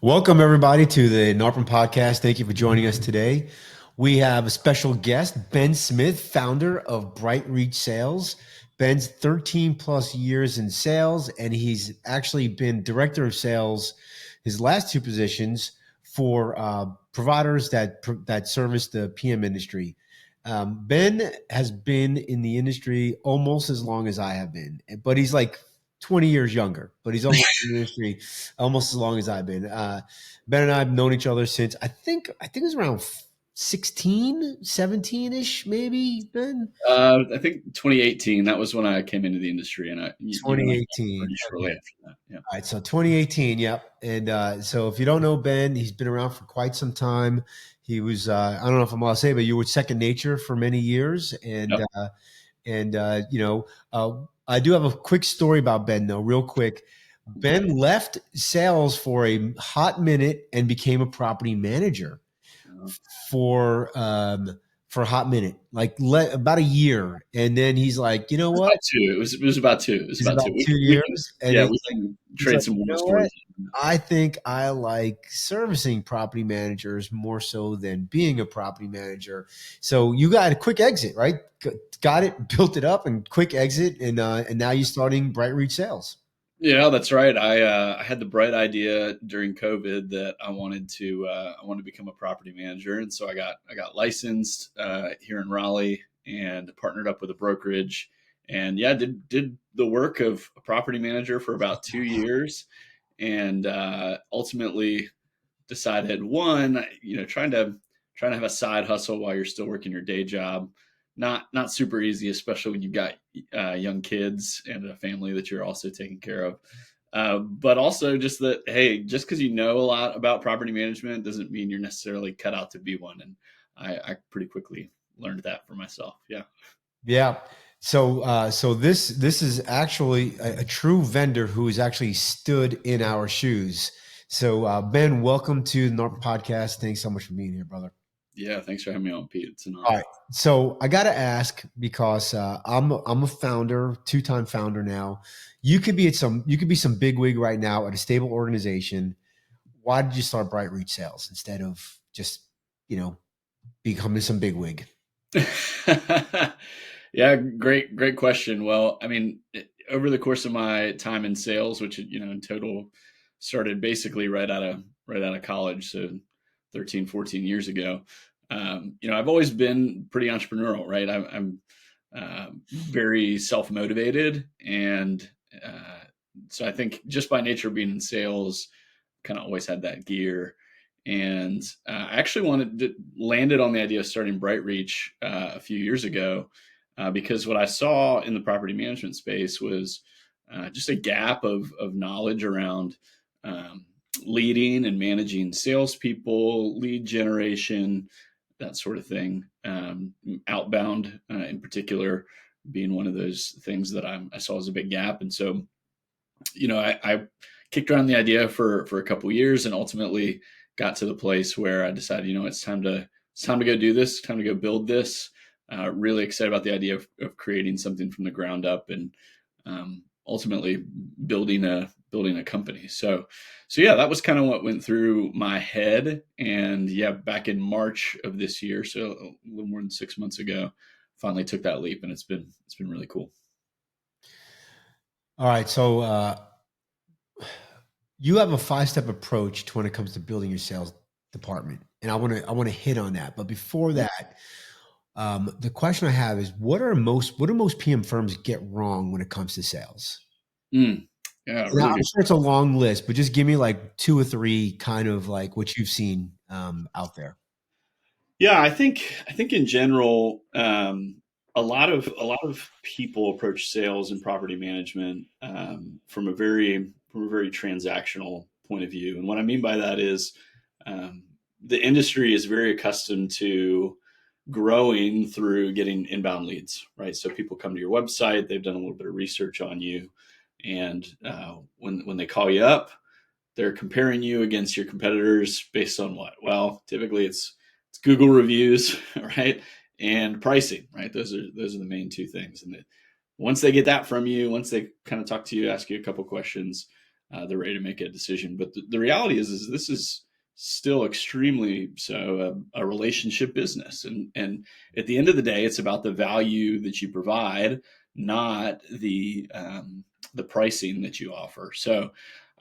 Welcome, everybody, to the NARPM podcast. Thank you for joining us today. We have a special guest, Ben Smith, founder of BrightReach Sales. Ben's 13 plus years in sales, and he's actually been director of sales his last two positions for providers that service the PM industry. Ben has been in the industry almost as long as I have been, but he's like 20 years younger, but he's almost in the industry almost as long as I've been. Ben and I have known each other since I think it was around 16, 17-ish, maybe, Ben? I think 2018. That was when I came into the industry, and you and I met 2018. pretty shortly Okay. after that. Yeah. All right. So 2018. Yep. And so if you don't know Ben, he's been around for quite some time. He was, I don't know if I'm allowed to say, but you were second nature for many years. Yep. I do have a quick story about Ben, though, real quick. Okay. Ben left sales for a hot minute and became a property manager Uh, for um, for a hot minute, like about a year, and then he's like, you know it was what? about two. It was about two. It was It's about about two. two We can, years, and yeah, then we can he's trade like, some you more know stories. what? I think I like servicing property managers more so than being a property manager. So you got a quick exit, right? Got it, built it up, and quick exit, and now you're starting BrightReach Sales. Yeah, that's right. I had the bright idea during COVID that I wanted to become a property manager, and so I got licensed here in Raleigh and partnered up with a brokerage, and yeah, did the work of a property manager for about 2 years, and ultimately decided, one, trying to have a side hustle while you're still working your day job, not super easy, especially when you've got young kids and a family that you're also taking care of. But also just that, hey, just because you know a lot about property management doesn't mean you're necessarily cut out to be one. And I pretty quickly learned that for myself. Yeah. Yeah. So this is actually a true vendor who has actually stood in our shoes. So Ben, welcome to the Norton Podcast. Thanks so much for being here, brother. Yeah. Thanks for having me on, Pete. It's an All honor. right. So I got to ask because I'm a founder, two-time founder now. You could be some big wig right now at a stable organization. Why did you start Bright Reach Sales instead of just you know becoming some big wig? Yeah, great question. Well, I mean, over the course of my time in sales, which in total started basically right out of college, so 13, 14 years ago. I've always been pretty entrepreneurial, right? I'm very self motivated, and so I think just by nature of being in sales, kind of always had that gear. And I actually landed on the idea of starting BrightReach a few years ago because what I saw in the property management space was just a gap of knowledge around um, leading and managing salespeople, lead generation, that sort of thing. Outbound, in particular, being one of those things that I saw as a big gap. And so, I kicked around the idea for a couple of years, and ultimately got to the place where I decided, it's time to go do this, time to go build this. Really excited about the idea of creating something from the ground up, and ultimately building a company. So yeah, that was kind of what went through my head. And yeah, back in March of this year, so a little more than 6 months ago, finally took that leap, and it's been really cool. All right. So you have a five-step approach to when it comes to building your sales department, and I want to hit on that. But before that, the question I have is, what do most PM firms get wrong when it comes to sales? Mm, yeah, Now, really I'm good. sure it's a long list, but just give me like two or three kind of like what you've seen out there. Yeah, I think in general, a lot of people approach sales and property management from a very transactional point of view. And what I mean by that is um, the industry is very accustomed to growing through getting inbound leads, right? So people come to your website, they've done a little bit of research on you, and when they call you up, they're comparing you against your competitors based on what? Well, typically it's Google reviews, right, and pricing, right? Those are the main two things. And once they get that from you, once they kind of talk to you, ask you a couple questions, they're ready to make a decision. But the reality is this is still extremely so a relationship business, and at the end of the day, it's about the value that you provide, not the pricing that you offer. So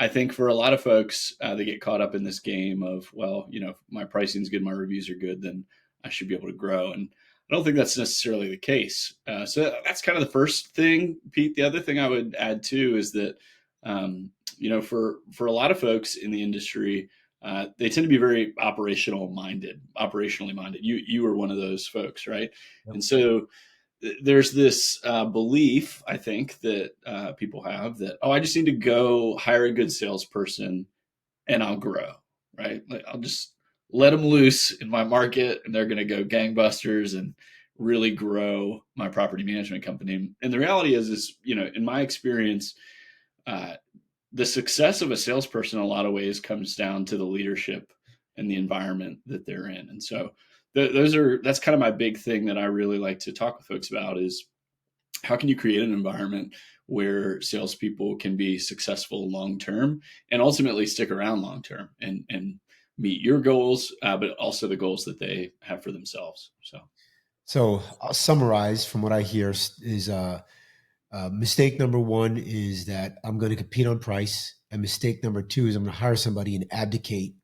I think for a lot of folks, they get caught up in this game of, well, if my pricing is good, my reviews are good, then I should be able to grow. And I don't think that's necessarily the case. So that's kind of the first thing, Pete. The other thing I would add too is that, for a lot of folks in the industry, they tend to be very operationally minded. You were one of those folks, right? Yep. And so there's this belief, I think, that people have that, oh, I just need to go hire a good salesperson and I'll grow, right? Like, I'll just let them loose in my market and they're going to go gangbusters and really grow my property management company. And the reality is, in my experience, uh, the success of a salesperson in a lot of ways comes down to the leadership and the environment that they're in. And so that's kind of my big thing that I really like to talk with folks about is how can you create an environment where salespeople can be successful long term and ultimately stick around long term and meet your goals, but also the goals that they have for themselves. So I'll summarize from what I hear is mistake number one is that I'm going to compete on price, and mistake number two is I'm going to hire somebody and abdicate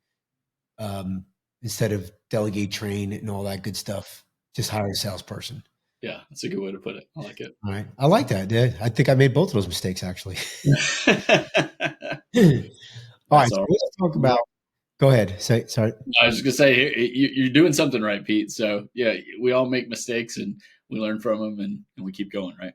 instead of delegate, train, and all that good stuff. Just hire a salesperson. Yeah, that's a good way to put it. I like it. All right, I like that. Yeah, I think I made both of those mistakes actually. All right, That's so all let's talk right. about. Go ahead. Sorry. I was just gonna say you're doing something right, Pete. So yeah, we all make mistakes and we learn from them and we keep going, right?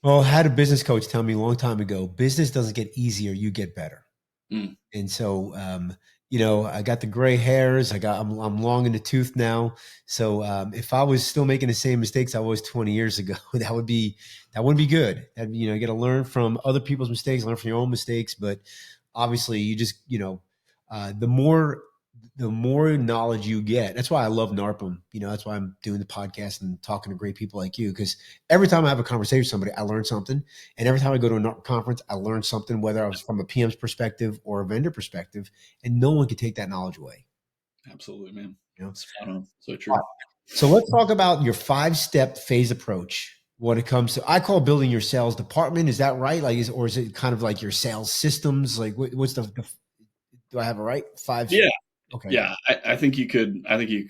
Well, I had a business coach tell me a long time ago, business doesn't get easier, you get better. Mm. And so, I got the gray hairs. I'm long in the tooth now. So, if I was still making the same mistakes I was 20 years ago, that wouldn't be good. You got to learn from other people's mistakes, learn from your own mistakes. But obviously, you just, the more knowledge you get. That's why I love NARPM. That's why I'm doing the podcast and talking to great people like you. Because every time I have a conversation with somebody, I learn something. And every time I go to a conference, I learn something, whether I was from a PM's perspective or a vendor perspective, and no one can take that knowledge away. Absolutely, man. You know? Spot on. So All true. right. So let's talk about your 5-step phase approach when it comes to, I call building your sales department. Is that right? Or is it kind of like your sales systems? Like what's do I have it right? Five. Yeah. Okay. Yeah, I think you could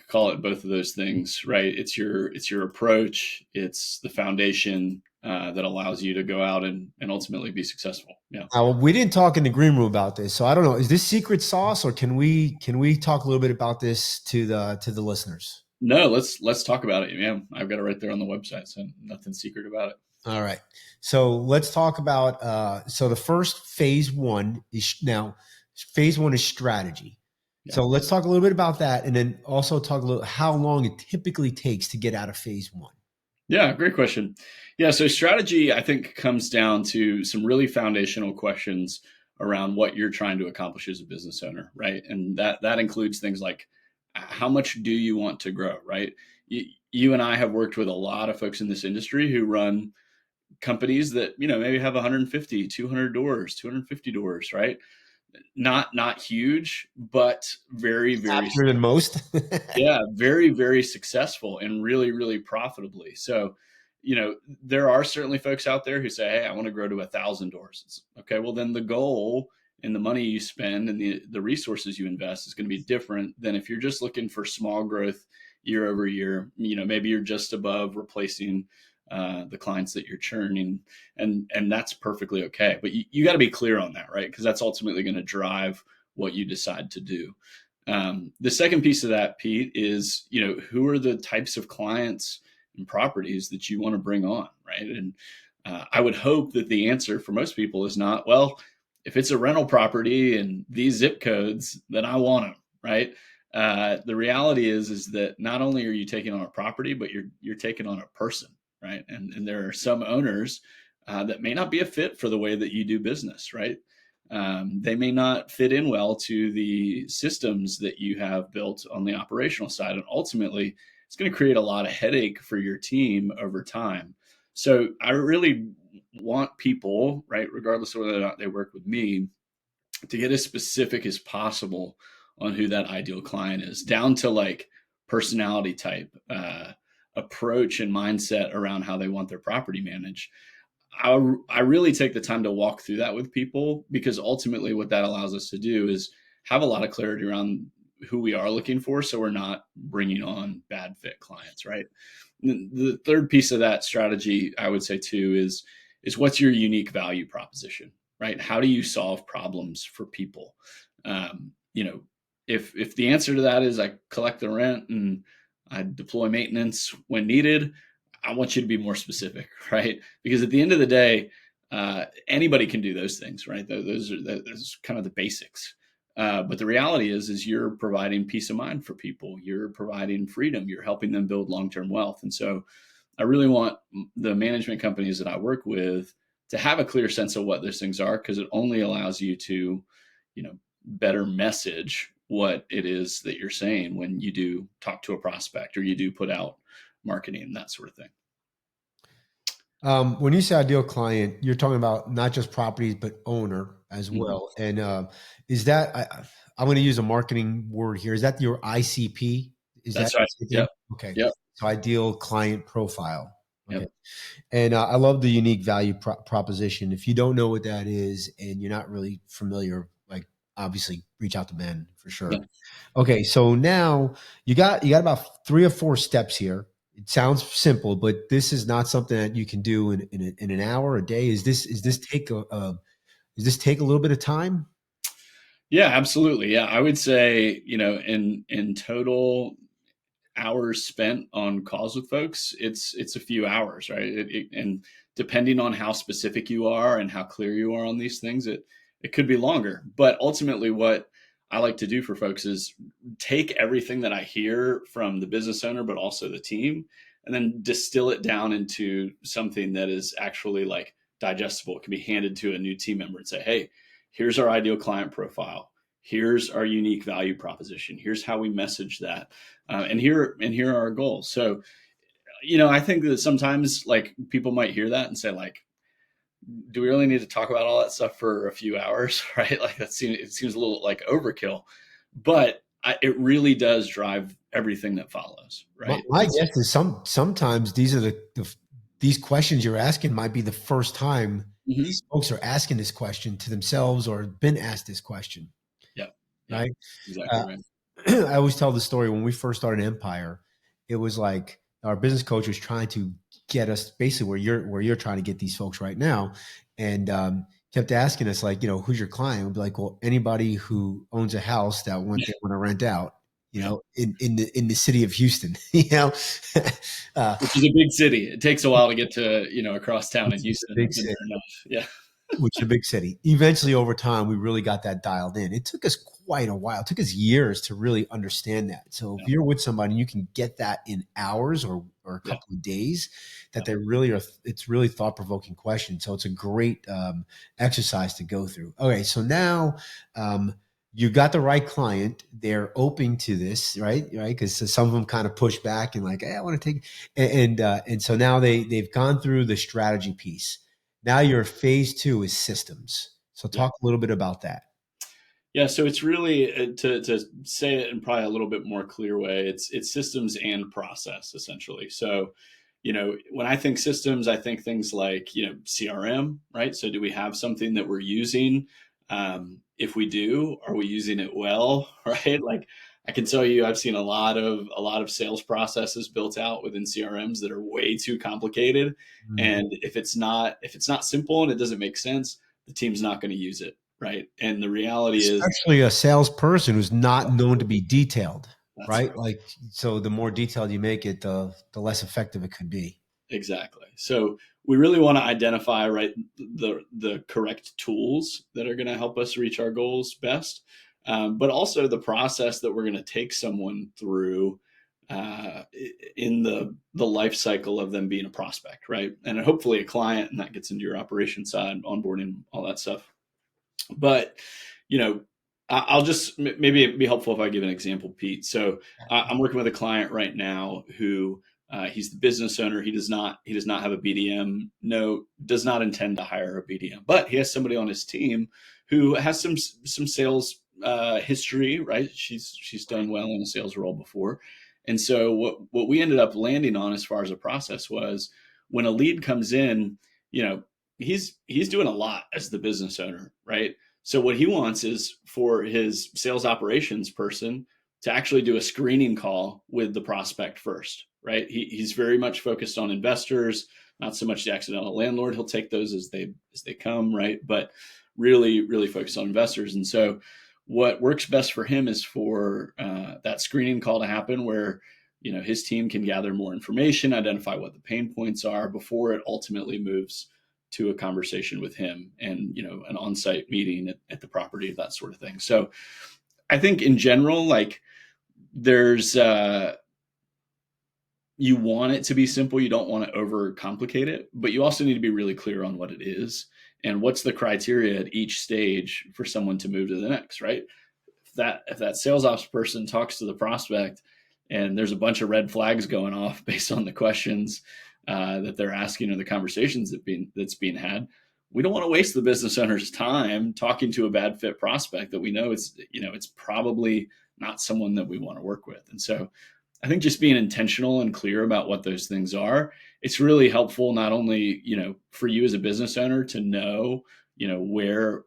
call it both of those things, right? It's your approach, it's the foundation that allows you to go out and ultimately be successful. Yeah. Now, we didn't talk in the green room about this, so I don't know. Is this secret sauce, or can we talk a little bit about this to the listeners? No, let's talk about it. Yeah, I've got it right there on the website, so nothing secret about it. All right. So let's talk about. So the first phase one is strategy. Yeah. So let's talk a little bit about that, and then also talk a little how long it typically takes to get out of phase one. Yeah, great question. Yeah, so strategy, I think, comes down to some really foundational questions around what you're trying to accomplish as a business owner, right? And that includes things like how much do you want to grow, right? You and I have worked with a lot of folks in this industry who run companies that, maybe have 150, 200 doors, 250 doors, right? Not huge, but very, very Happier than most. yeah, very, very successful and really, really profitably. So, there are certainly folks out there who say, "Hey, I want to grow to 1,000 doors." It's, okay, well, then the goal and the money you spend and the resources you invest is going to be different than if you're just looking for small growth year over year. Maybe you're just above replacing the clients that you're churning, and that's perfectly okay. But you got to be clear on that, right? Because that's ultimately going to drive what you decide to do. The second piece of that, Pete, is who are the types of clients and properties that you want to bring on, right? And I would hope that the answer for most people is not, well, if it's a rental property and these zip codes, then I want them, right? The reality is that not only are you taking on a property, but you're taking on a person, right? And there are some owners that may not be a fit for the way that you do business, right? They may not fit in well to the systems that you have built on the operational side. And ultimately, it's going to create a lot of headache for your team over time. So I really want people, right, regardless of whether or not they work with me, to get as specific as possible on who that ideal client is, down to like personality type, approach and mindset around how they want their property managed. I really take the time to walk through that with people, because ultimately what that allows us to do is have a lot of clarity around who we are looking for, so we're not bringing on bad fit clients, right? The third piece of that strategy, I would say too, is what's your unique value proposition, right? How do you solve problems for people? You know, if the answer to that is I collect the rent and I deploy maintenance when needed, I want you to be more specific, right? Because at the end of the day, anybody can do those things, right? Those kind of the basics. But the reality is you're providing peace of mind for people. You're providing freedom. You're helping them build long-term wealth. And so I really want the management companies that I work with to have a clear sense of what those things are, because it only allows you to, better message what it is that you're saying when you do talk to a prospect or you do put out marketing, that sort of thing. When you say ideal client, you're talking about not just properties, but owner as Mm-hmm. well. And is that, I'm going to use a marketing word here. Is that your ICP? Is that That's right. the thing? Yep. Okay. Yep. So ideal client profile. Okay. Yep. And I love the unique value proposition. If you don't know what that is and you're not really familiar, like obviously reach out to Ben for sure. Yep. Okay, so now you got about 3 or 4 steps here. It sounds simple, but this is not something that you can do in an hour, a day. Is this take does this take a little bit of time? Yeah, absolutely. Yeah, I would say, in total hours spent on calls with folks, it's a few hours, right? And depending on how specific you are and how clear you are on these things, it could be longer. But ultimately, what I like to do for folks is take everything that I hear from the business owner, but also the team, and then distill it down into something that is actually like digestible. It can be handed to a new team member and say, "Hey, here's our ideal client profile. Here's our unique value proposition. Here's how we message that, and here are our goals." So, I think that sometimes like people might hear that and say like, "Do we really need to talk about all that stuff for a few hours?" Right? Like it seems a little like overkill, but it really does drive everything that follows, My, right? my guess is sometimes these are these questions you're asking might be the first time Mhm. these folks are asking this question to themselves or been asked this question, Yep. Yep. right? Exactly Uh, right. I always tell the story when we first started Empire. It was like our business coach was trying to get us basically where you're trying to get these folks right now, and kept asking us like, who's your client? We'd be like, well, anybody who owns a house that they want to rent out, Yeah. in the city of Houston, uh, Which is a big city. It takes a while to get to, across town in which is a Houston. big I've been city. there enough. Yeah. Which is a big city. Eventually, over time, we really got that dialed in. It took us quite a while. It took us years to really understand that. So if Yeah. you're with somebody, you can get that in hours or a Yeah. couple of days. That Yeah. they really are. It's really thought provoking question. So it's a great exercise to go through. Okay, so now you got the right client. They're open to this, right? Right, because some of them kind of push back and like, hey, I want to take, and so now they've gone through the strategy piece. Now your phase 2 is systems. So Yeah. talk a little bit about that. Yeah, so it's really to say it in probably a little bit more clear way. It's systems and process essentially. So, when I think systems, I think things like CRM, right? So, do we have something that we're using? If we do, are we using it well, right? Like I can tell you, I've seen a lot of sales processes built out within CRMs that are way too complicated, Mm. and if it's not simple and it doesn't make sense, the team's not going to use it, right? And the reality is, Especially a salesperson who's not known to be detailed, that's right? right. Like, so the more detailed you make it, the less effective it could be. Exactly. So we really want to identify right the correct tools that are going to help us reach our goals best, but also the process that we're going to take someone through uh, in the life cycle of them being a prospect, right? And hopefully a client, and that gets into your operation side, onboarding, all that stuff. But you know, I'll just maybe it'd be helpful if I give an example, Pete. So I'm working with a client right now who He's the business owner. He does not have a BDM. No, does not intend to hire a BDM, but he has somebody on his team who has some sales history. Right, she's done well in a sales role before, and so what we ended up landing on as far as a process was when a lead comes in, you know, he's doing a lot as the business owner, right? So what he wants is for his sales operations person to actually do a screening call with the prospect first, right? He's very much focused on investors, not so much the accidental landlord. He'll take those as they come, right? But really focus on investors. And so, what works best for him is for that screening call to happen, where his team can gather more information, identify what the pain points are before it ultimately moves to a conversation with him and an on-site meeting at the property, that sort of thing. So I think in general, like there's you want it to be simple. You don't want to overcomplicate it, but you also need to be really clear on what it is and what's the criteria at each stage for someone to move to the next, right? If that sales ops person talks to the prospect and there's a bunch of red flags going off based on the questions that they're asking or the conversations that's being had, we don't want to waste the business owner's time talking to a bad fit prospect that we know it's probably not someone that we want to work with. And so I think just being intentional and clear about what those things are, it's really helpful not only, for you as a business owner to know,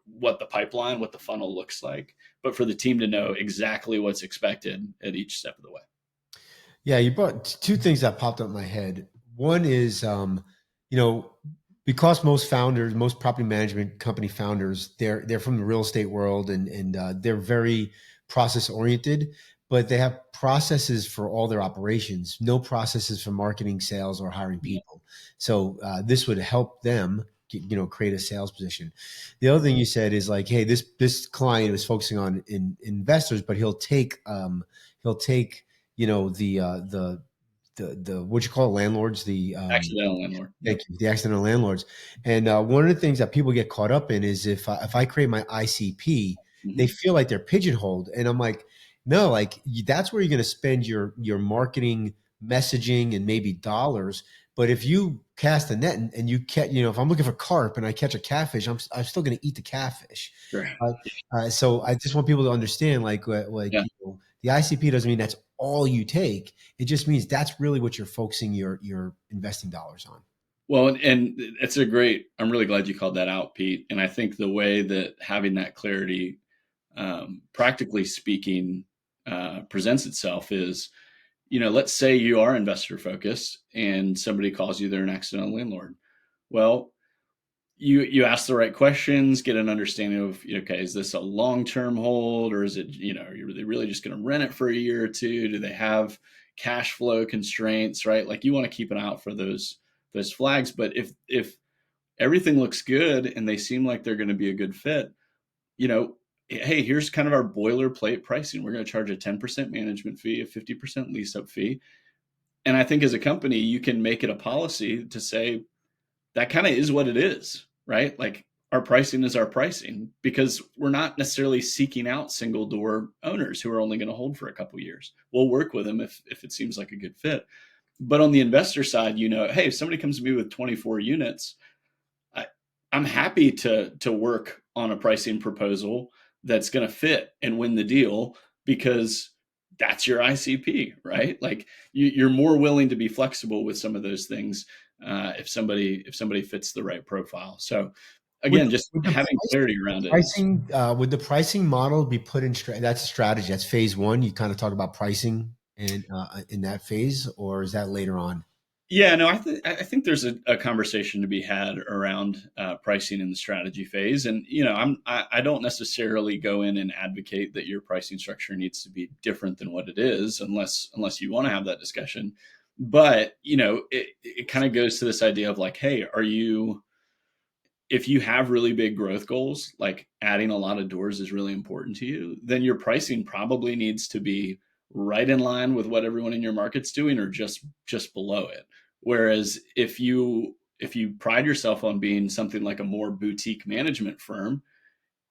what the pipeline, what the funnel looks like, but for the team to know exactly what's expected at each step of the way. Yeah, you brought two things that popped up in my head. One is, you know, because most property management company founders, they're from the real estate world and they're very process oriented, but they have processes for all their operations, no processes for marketing, sales, or hiring people. So this would help them, create a sales position. The other thing you said is like, hey, this client is focusing on investors, but he'll take the what you call it, landlords, Accidental landlord. Yep. thank you, the accidental landlords. And one of the things that people get caught up in is if I create my ICP, they Mm-hmm. feel like they're pigeonholed, and I'm like, no, like that's where you're going to spend your marketing, messaging, and maybe dollars. But if you cast a net and you catch, if I'm looking for carp and I catch a catfish, I'm still going to eat the catfish. Sure. So I just want people to understand, Yeah. the ICP doesn't mean that's all you take. It just means that's really what you're focusing your investing dollars on. Well, and it's I'm really glad you called that out, Pete. And I think the way that having that clarity, practically speaking, presents itself is, let's say you are investor focused and somebody calls you they're an accidental landlord. Well, you ask the right questions, get an understanding of, okay, is this a long-term hold, or is it, are they really just going to rent it for a year or two? Do they have cash flow constraints, right? Like you want to keep an eye out for those flags. But if everything looks good and they seem like they're going to be a good fit, you know, hey, here's kind of our boilerplate pricing. We're going to charge a 10% management fee, a 50% lease up fee. And I think as a company, you can make it a policy to say that kind of is what it is, right? Like our pricing is our pricing because we're not necessarily seeking out single door owners who are only going to hold for a couple of years. We'll work with them if it seems like a good fit. But on the investor side, hey, if somebody comes to me with 24 units, I, I'm happy to work on a pricing proposal that's going to fit and win the deal because that's your ICP, right? Like you're more willing to be flexible with some of those things if somebody fits the right profile. So Would again, just would the having clarity around it is. would the pricing model be put in that's strategy? That's phase one. You kind of talk about pricing and in that phase, or is that later on? Yeah, no, I think there's a conversation to be had around pricing in the strategy phase, and I don't necessarily go in and advocate that your pricing structure needs to be different than what it is, unless you want to have that discussion. But it kind of goes to this idea of like, hey, if you have really big growth goals, like adding a lot of doors is really important to you, then your pricing probably needs to be right in line with what everyone in your market's doing or just below it. Whereas if you pride yourself on being something like a more boutique management firm,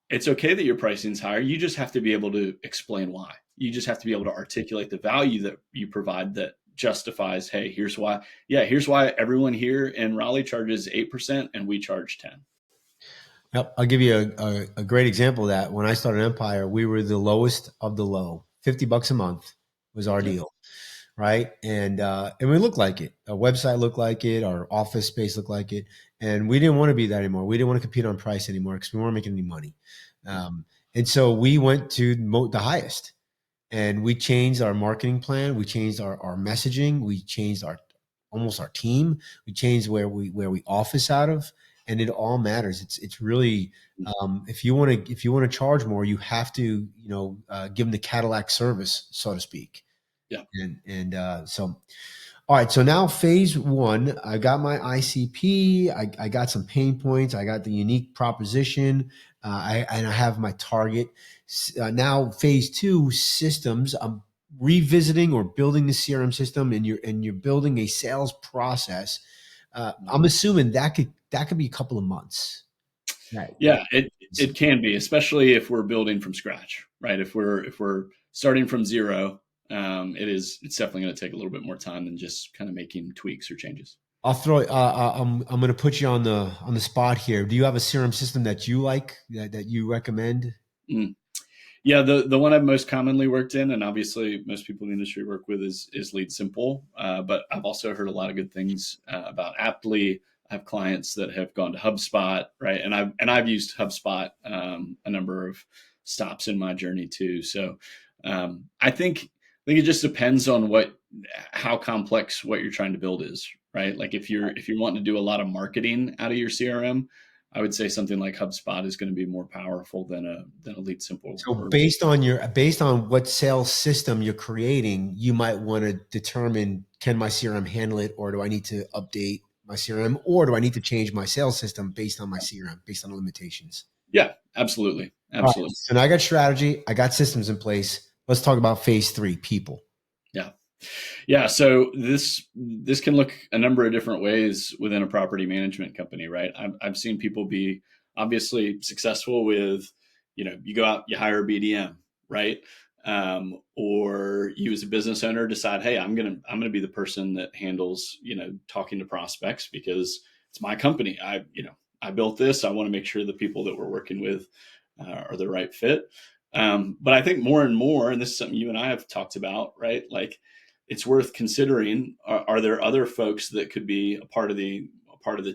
it's okay that your pricing's higher. You just have to be able to explain why. You just have to be able to articulate the value that you provide justifies, hey, here's why. Yeah, here's why everyone here in Raleigh charges 8% and we charge 10. Yep. I'll give you a great example of that. When I started Empire, we were the lowest of the low. $50 a month was our Yep. deal. Right. And we looked like it. Our website looked like it. Our office space looked like it. And we didn't want to be that anymore. We didn't want to compete on price anymore because we weren't making any money. And so we went to the highest, and we changed our marketing plan. We changed our messaging. We changed almost our team. We changed where we office out of, and it all matters. It's really, if you want to charge more, you have to, give them the Cadillac service, so to speak. Yeah. And so, all right. So now phase one, I got my ICP. I got some pain points. I got the unique proposition. I have my target. Now phase two, systems. I'm revisiting or building the CRM system, and you're building a sales process. I'm assuming that could be a couple of months. Right. Yeah, it can be, especially if we're building from scratch, right? If we're starting from zero, it's definitely going to take a little bit more time than just kind of making tweaks or changes. I'll throw. I'm going to put you on the spot here. Do you have a CRM system that you like that you recommend? Mm. Yeah, the one I've most commonly worked in, and obviously most people in the industry work with, is Lead Simple. But I've also heard a lot of good things about Aptly. I have clients that have gone to HubSpot, right? And I've used HubSpot a number of stops in my journey too. So I think it just depends on how complex what you're trying to build is, right? Like if you're wanting to do a lot of marketing out of your CRM, I would say something like HubSpot is going to be more powerful than a Lead Simple. So based on what sales system you're creating, you might want to determine, can my CRM handle it, or do I need to update my CRM, or do I need to change my sales system based on my CRM, based on the limitations? Yeah, absolutely. All right. Absolutely. So now I got strategy, I got systems in place. Let's talk about phase three, people. Yeah. Yeah. So this can look a number of different ways within a property management company, right? I've seen people be obviously successful with, you go out, you hire a BDM, right? Or you as a business owner decide, hey, I'm gonna be the person that handles, talking to prospects because it's my company. I built this. I want to make sure the people that we're working with are the right fit. But I think more and more, and this is something you and I have talked about, right? Like, it's worth considering. Are there other folks that could be a part of the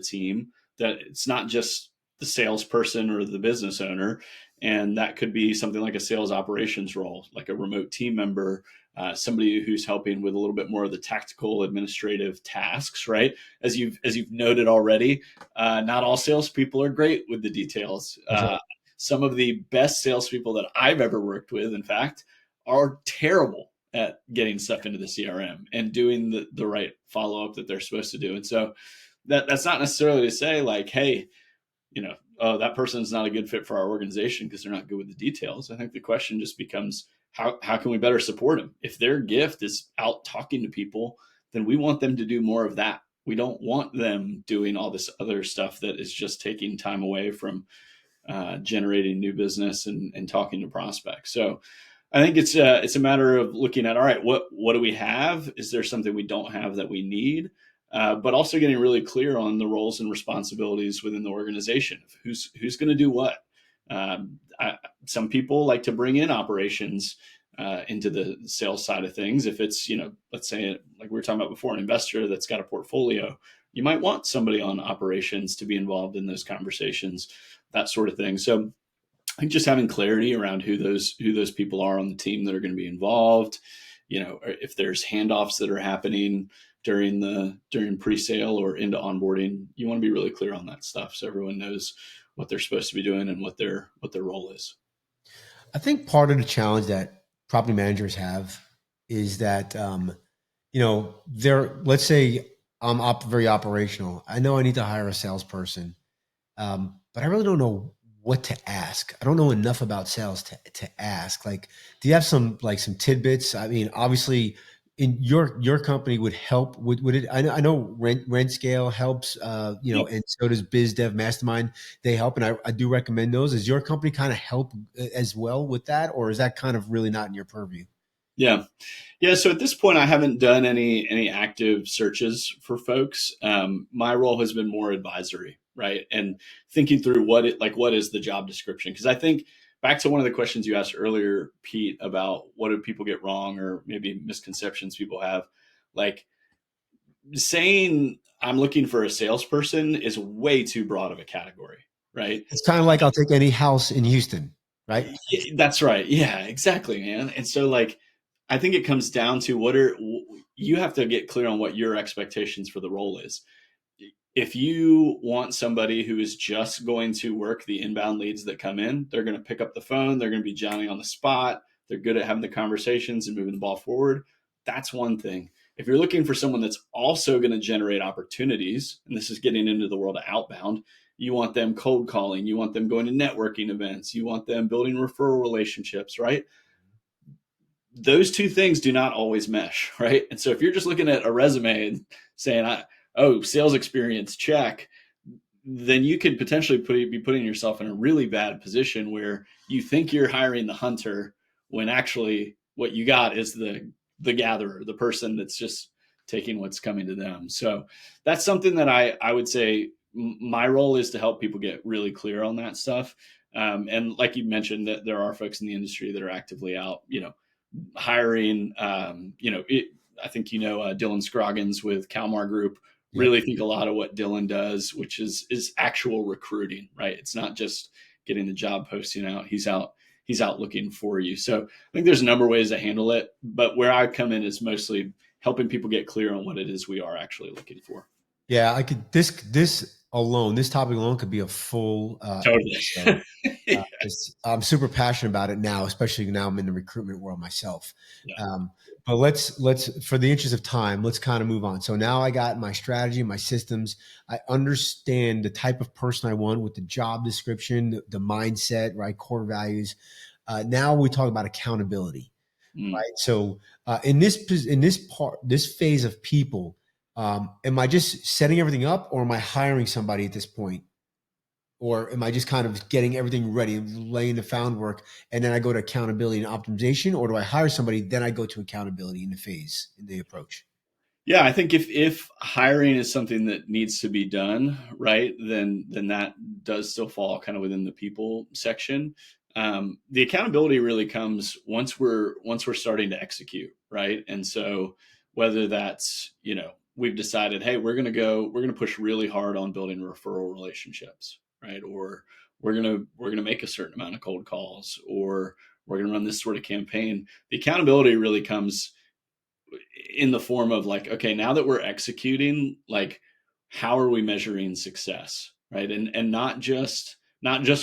team, that it's not just the salesperson or the business owner, and that could be something like a sales operations role, like a remote team member, somebody who's helping with a little bit more of the tactical administrative tasks, right? As you've noted already, not all salespeople are great with the details. Right. Some of the best salespeople that I've ever worked with, in fact, are terrible at getting stuff into the CRM and doing the right follow up that they're supposed to do. And so that's not necessarily to say like, hey, oh, that person's not a good fit for our organization because they're not good with the details. I think the question just becomes, how can we better support them? If their gift is out talking to people, then we want them to do more of that. We don't want them doing all this other stuff that is just taking time away from generating new business and talking to prospects. So I think it's a matter of looking at, all right, what do we have? Is there something we don't have that we need? But also getting really clear on the roles and responsibilities within the organization. Who's going to do what? Some people like to bring in operations into the sales side of things. If it's, let's say, like we were talking about before, an investor that's got a portfolio, you might want somebody on operations to be involved in those conversations, that sort of thing. So I think just having clarity around who those people are on the team that are going to be involved, if there's handoffs that are happening during pre-sale or into onboarding, you want to be really clear on that stuff so everyone knows what they're supposed to be doing and what their role is. I think part of the challenge that property managers have is that, let's say I'm very operational. I know I need to hire a salesperson, but I really don't know what to ask. I don't know enough about sales to ask. Like, do you have some tidbits? I mean, obviously, in your company would help. Would it? I know rent scale helps. Yep. And so does Biz Dev Mastermind. They help, and I do recommend those. Does your company kind of help as well with that, or is that kind of really not in your purview? Yeah. Yeah. So at this point, I haven't done any active searches for folks. My role has been more advisory, right? And thinking through what is the job description? Because I think back to one of the questions you asked earlier, Pete, about what do people get wrong or maybe misconceptions people have. Like saying I'm looking for a salesperson is way too broad of a category, right? It's kind of like I'll take any house in Houston, right? That's right. Yeah, exactly, man. And so like I think it comes down to you have to get clear on what your expectations for the role is. If you want somebody who is just going to work the inbound leads that come in, they're going to pick up the phone, they're going to be Johnny on the spot, they're good at having the conversations and moving the ball forward. That's one thing. If you're looking for someone that's also going to generate opportunities, and this is getting into the world of outbound, you want them cold calling, you want them going to networking events, you want them building referral relationships, right? Those two things do not always mesh, right? And so if you're just looking at a resume and saying, "Oh, sales experience, check," then you could potentially be putting yourself in a really bad position where you think you're hiring the hunter when actually what you got is the gatherer, the person that's just taking what's coming to them. So that's something that I would say my role is to help people get really clear on that stuff. And like you mentioned, that there are folks in the industry that are actively out, hiring. I think Dylan Scroggins with Calmar Group. Yep. Really think a lot of what Dylan does, which is actual recruiting, right? It's not just getting the job posting out. He's out looking for you. So I think there's a number of ways to handle it, but where I come in is mostly helping people get clear on what it is we are actually looking for. Yeah, I could this topic alone could be a full Totally. episode. 'Cause I'm super passionate about it now, especially now I'm in the recruitment world myself. Yeah. But let's for the interest of time, let's kind of move on. So now I got my strategy, my systems. I understand the type of person I want with the job description, the mindset, right? Core values. Now we talk about accountability, Mm. right? So this phase of people, am I just setting everything up, or am I hiring somebody at this point? Or am I just kind of getting everything ready, laying the found work, and then I go to accountability and optimization? Or do I hire somebody, then I go to accountability in the phase, in the approach? Yeah, I think if hiring is something that needs to be done, right, then that does still fall kind of within the people section. The accountability really comes once we're starting to execute, right? And so whether that's we've decided, hey, we're gonna push really hard on building referral relationships, right? Or we're gonna make a certain amount of cold calls, or we're gonna run this sort of campaign. The accountability really comes in the form of like, okay, now that we're executing, like, how are we measuring success, right? And not just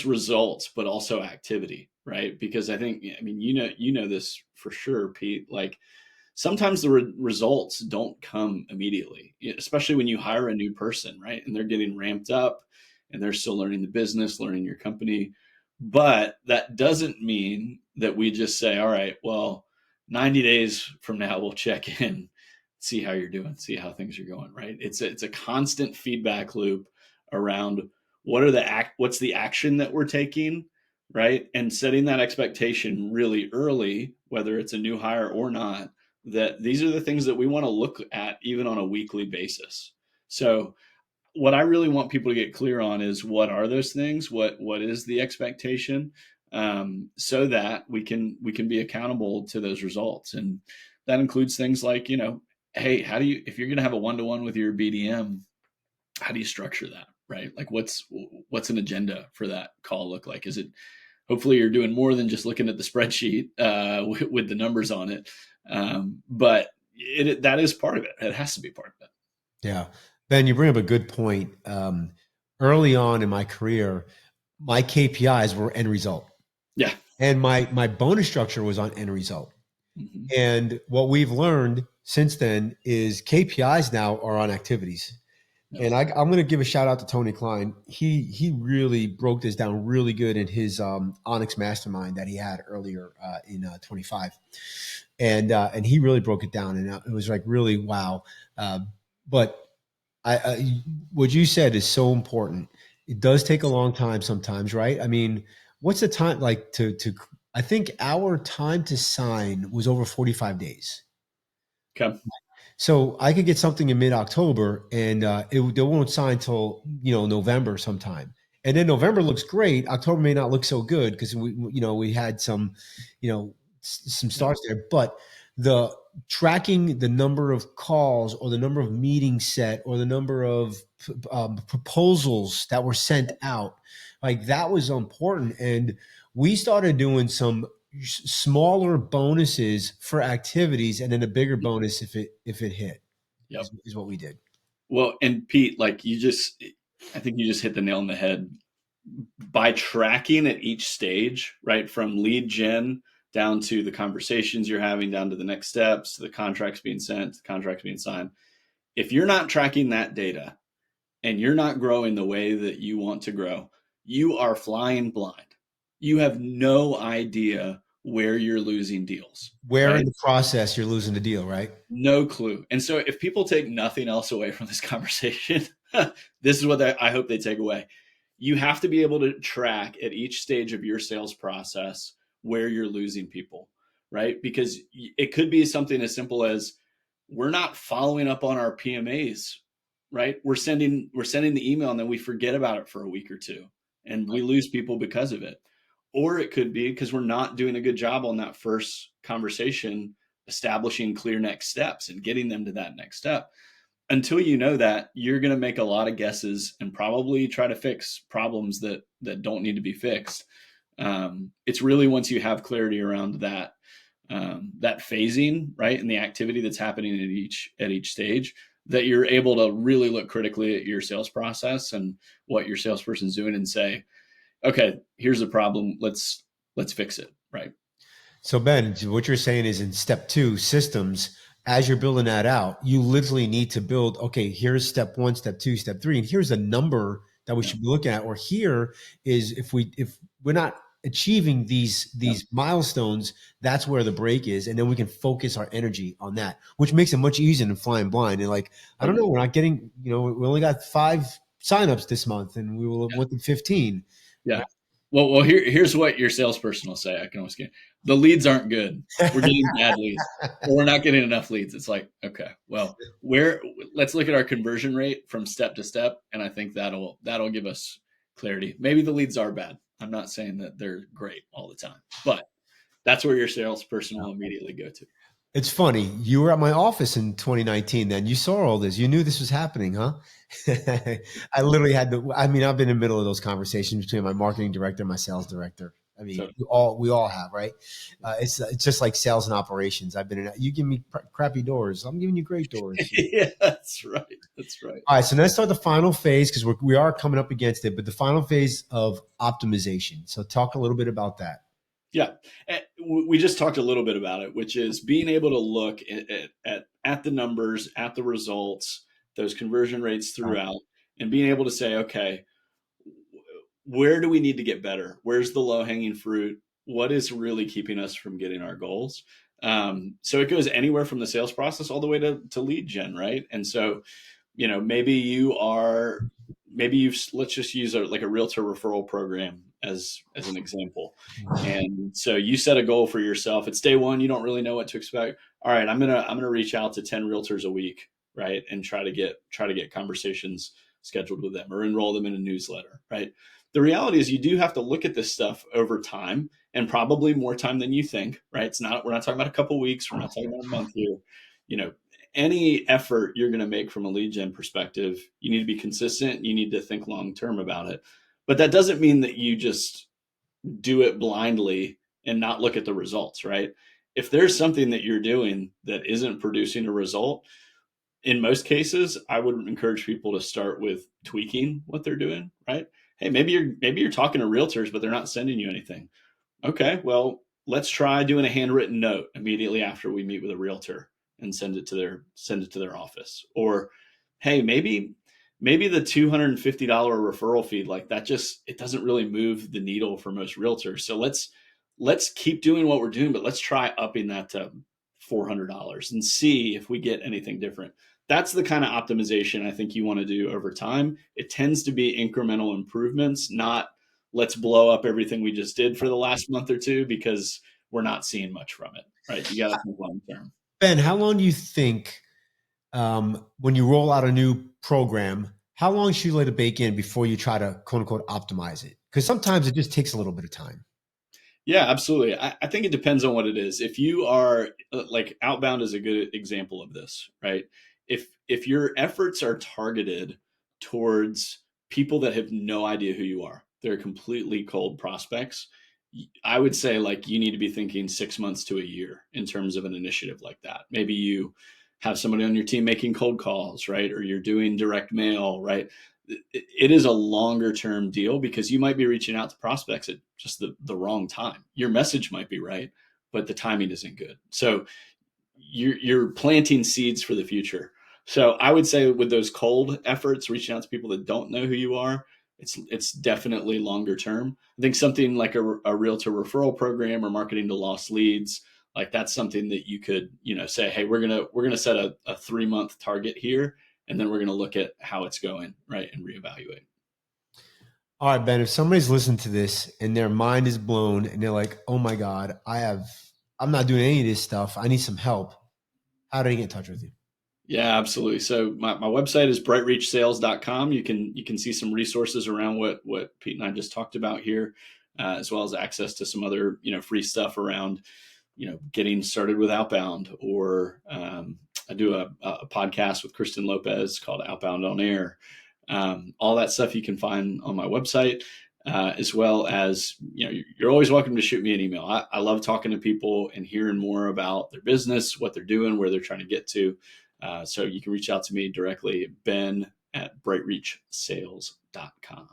results, but also activity, right? Because I think, I mean, you know this for sure, Pete. Like sometimes the results don't come immediately, especially when you hire a new person, right? And they're getting ramped up and they're still learning the business, learning your company. But that doesn't mean that we just say, all right, well, 90 days from now, we'll check in, see how you're doing, see how things are going, right? It's a constant feedback loop around what's the action that we're taking, right? And setting that expectation really early, whether it's a new hire or not, that these are the things that we want to look at even on a weekly basis. So what I really want people to get clear on is what are those things? What is the expectation? So that we can be accountable to those results. And that includes things like, hey, if you're gonna have a one-to-one with your BDM, how do you structure that? Right? Like what's an agenda for that call look like? Is it hopefully you're doing more than just looking at the spreadsheet with the numbers on it. But that is part of it. It has to be part of it. Yeah. Ben, you bring up a good point. Early on in my career, my KPIs were end result. Yeah. And my bonus structure was on end result. Mm-hmm. And what we've learned since then is KPIs now are on activities. Yep. And I'm going to give a shout out to Tony Klein. He really broke this down really good in his Onyx Mastermind that he had earlier in 25, and he really broke it down, and it was like really wow. But what you said is so important. It does take a long time sometimes, right? I mean, what's the time like to I think our time to sign was over 45 days. Okay. So I could get something in mid-October, and they won't sign till November sometime. And then November looks great. October may not look so good because we had some some Yeah. starts there, but the tracking the number of calls or the number of meetings set or the number of proposals that were sent out, like that was important. And we started doing some smaller bonuses for activities and then a bigger bonus if it hit Yep. is what we did. Well, and Pete, like I think you just hit the nail on the head. By tracking at each stage, right, from lead gen down to the conversations you're having, down to the next steps, to the contracts being sent, the contracts being signed. If you're not tracking that data and you're not growing the way that you want to grow, you are flying blind. You have no idea where you're losing deals, Where in right? the process you're losing the deal, right? No clue. And so if people take nothing else away from this conversation, this is what I hope they take away. You have to be able to track at each stage of your sales process where you're losing people, right? Because it could be something as simple as we're not following up on our PMAs, right? We're sending the email and then we forget about it for a week or two and we lose people because of it. Or it could be because we're not doing a good job on that first conversation, establishing clear next steps and getting them to that next step. Until you know that, you're going to make a lot of guesses and probably try to fix problems that don't need to be fixed. It's really once you have clarity around that phasing, right, and the activity that's happening at each stage, that you're able to really look critically at your sales process and what your salesperson's doing and say, okay, here's the problem. Let's fix it, right? So Ben, what you're saying is in step two, systems, as you're building that out, you literally need to build, okay, here's step one, step two, step three, and here's a number that we Yeah, should be looking at. Or here is if we're not achieving yeah, these milestones, that's where the break is. And then we can focus our energy on that, which makes it much easier than flying blind. And like, I don't know, totally. we're not getting, we only got 5 signups this month and we will want the 15. Yeah. Well, here's what your salesperson will say. I can always get the leads aren't good. We're getting bad leads, or we're not getting enough leads. It's like, okay, well, let's look at our conversion rate from step to step, and I think that'll give us clarity. Maybe the leads are bad. I'm not saying that they're great all the time, but that's where your salesperson will immediately go to. It's funny. You were at my office in 2019 then. You saw all this. You knew this was happening, huh? I literally had I mean, I've been in the middle of those conversations between my marketing director and my sales director. I mean, So we all have, right? It's just like sales and operations. I've been in. You give me crappy doors. I'm giving you great doors. yeah, that's right. That's right. All right, so let's start the final phase because we are coming up against it. But the final phase of optimization. So talk a little bit about that. Yeah, we just talked a little bit about it, which is being able to look at the numbers, at the results, those conversion rates All throughout, and being able to say, okay, where do we need to get better? Where's the low hanging fruit? What is really keeping us from getting our goals? So it goes anywhere from the sales process all the way to lead gen, right? And so maybe let's just use like a realtor referral program as an example. right. And so you set a goal for yourself. It's day one, you don't really know what to expect. All right, I'm gonna reach out to 10 realtors a week, right, and try to get conversations scheduled with them or enroll them in a newsletter, right? The reality is you do have to look at this stuff over time, and probably more time than you think, right? We're not talking about a couple weeks, we're not talking about a month here. you know any effort you're going to make from a lead gen perspective, you need to be consistent. You need to think long term about it. But that doesn't mean that you just do it blindly and not look at the results, right? If there's something that you're doing that isn't producing a result, in most cases, I would encourage people to start with tweaking what they're doing, right? Hey, maybe you're talking to realtors, but they're not sending you anything. Okay, well, let's try doing a handwritten note immediately after we meet with a realtor and send it to their office. Or, hey, maybe the $250 referral fee, like that, just it doesn't really move the needle for most realtors. So let's keep doing what we're doing, but let's try upping that to $400 and see if we get anything different. That's the kind of optimization I think you want to do over time. It tends to be incremental improvements, not let's blow up everything we just did for the last month or two because we're not seeing much from it, right? You got to think long term. Ben, how long do you think when you roll out a new program, how long should you let it bake in before you try to quote unquote optimize it? Because sometimes it just takes a little bit of time. Yeah, absolutely. I think it depends on what it is. If you are like outbound is a good example of this, right? If your efforts are targeted towards people that have no idea who you are, they're completely cold prospects. I would say like you need to be thinking 6 months to a year in terms of an initiative like that. Maybe you have somebody on your team making cold calls, right? Or you're doing direct mail, right? It is a longer term deal because you might be reaching out to prospects at just the wrong time. Your message might be right, but the timing isn't good. So you're planting seeds for the future. So I would say with those cold efforts, reaching out to people that don't know who you are, it's definitely longer term. I think something like a realtor referral program or marketing to lost leads, like that's something that you could, say, hey, we're gonna set a 3 month target here, and then we're gonna look at how it's going, right, and reevaluate. All right, Ben, if somebody's listening to this and their mind is blown and they're like, oh my God, I'm not doing any of this stuff. I need some help. How do I get in touch with you? Yeah, absolutely. So my website is brightreachsales.com. You can see some resources around what Pete and I just talked about here, as well as access to some other free stuff around getting started with outbound. Or I do a podcast with Kristen Lopez called Outbound on Air. All that stuff you can find on my website, as well as you're always welcome to shoot me an email. I love talking to people and hearing more about their business, what they're doing, where they're trying to get to. So you can reach out to me directly, ben@brightreachsales.com.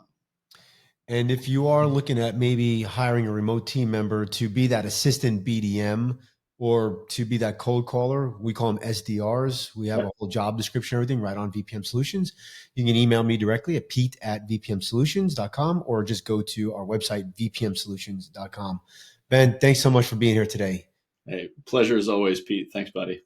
And if you are looking at maybe hiring a remote team member to be that assistant BDM or to be that cold caller, we call them SDRs. We have a whole job description, everything right on VPM Solutions. You can email me directly at pete@vpmsolutions.com or just go to our website, vpmsolutions.com. Ben, thanks so much for being here today. Hey, pleasure as always, Pete. Thanks, buddy.